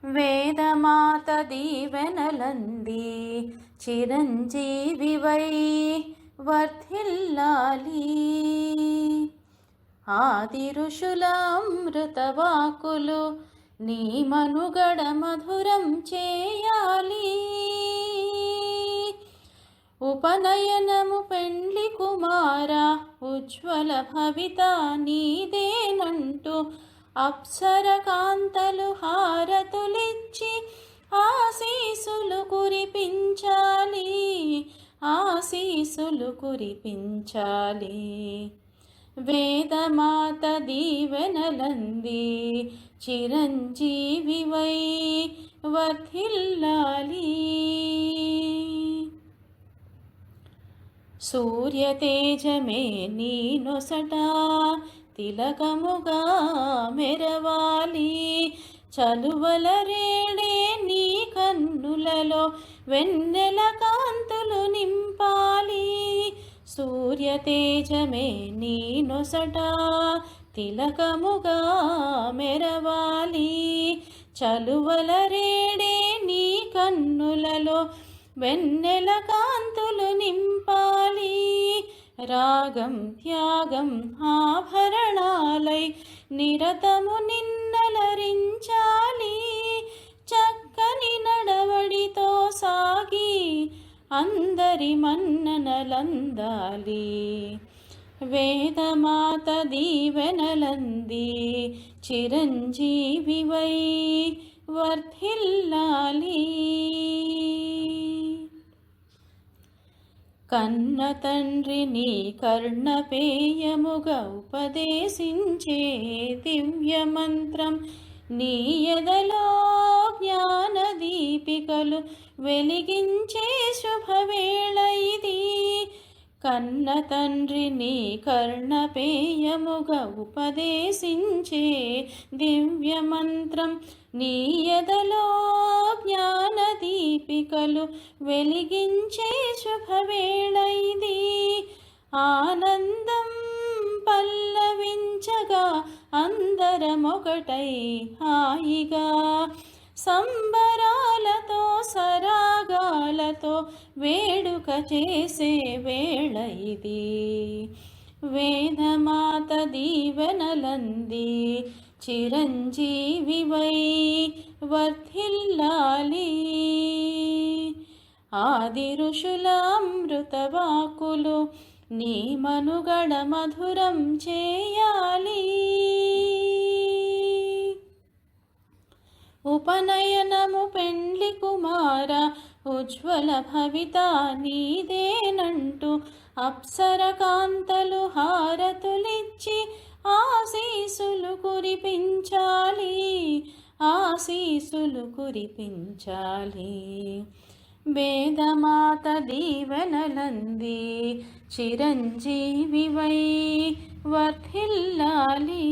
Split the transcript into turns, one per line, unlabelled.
వేదమాత దీవెనలంది చిరంజీవివై వర్ధిల్లాలి. ఆది ఋషుల అమృతవాకులు నీ మనుగడ మధురం చేయాలి. ఉపనయనము పెండ్లి కుమార ఉజ్వల భవిత నీదేనంటూ అప్సర కాంతలు హారతులిచ్చి ఆశీసులు కురిపించాలి, ఆశీసులు కురిపించాలి. వేదమాత దీవెనలంది చిరంజీవివై వర్ధిల్లాలి. సూర్యతేజమే నీ నొసట తిలకముగా మెరవాలి. చలువల రేడే నీ కన్నులలో వెన్నెల కాంతులు నింపాలి. సూర్యతేజమే నీ నొసట తిలకముగా మెరవాలి. చలువల రేడే నీ కన్నులలో వెన్నెల కాంతులు నింపాలి. రాగం త్యాగం ఆభరణాలై నిరతము నిన్నలరించాలి. చక్కని నడవడితో సాగి అందరి మన్ననలందాలి. వేదమాత దీవెనలంది చిరంజీవివై వర్ధిల్లాలి. కన్న తండ్రి నీ కర్ణపేయముగా ఉపదేశించే దివ్య మంత్రం నీ ఎదలో జ్ఞాన దీపికలు వెలిగించే శుభవేళ ఇది. కన్న తండ్రి నీ కర్ణపేయముగా ఉపదేశించే దివ్య మంత్రం నీ ఎదలో జ్ఞాన దీపికలు వెలిగించే శుభవేళ ఇది. ఆనందం పల్లవించగా అందరమొకటై హాయిగా సంబరాలతో సరాగాలతో వేడుక చేసే వేళ ఇది. వేదమాత దీవెనలంది చిరంజీవివై వర్ధిల్లాలి. ఆది ఋషుల అమృతవాకులు నీ మనుగడ మధురం చేయాలి. ఉపనయనము పెండ్లి కుమార ఉజ్వల భవిత నీదేనంటూ అప్సర కాంతలు హారతులిచ్చి ఆశీసులు కురిపించాలి, ఆశీసులు కురిపించాలి. వేదమాత దీవెనలంది చిరంజీవివై వర్ధిల్లాలి.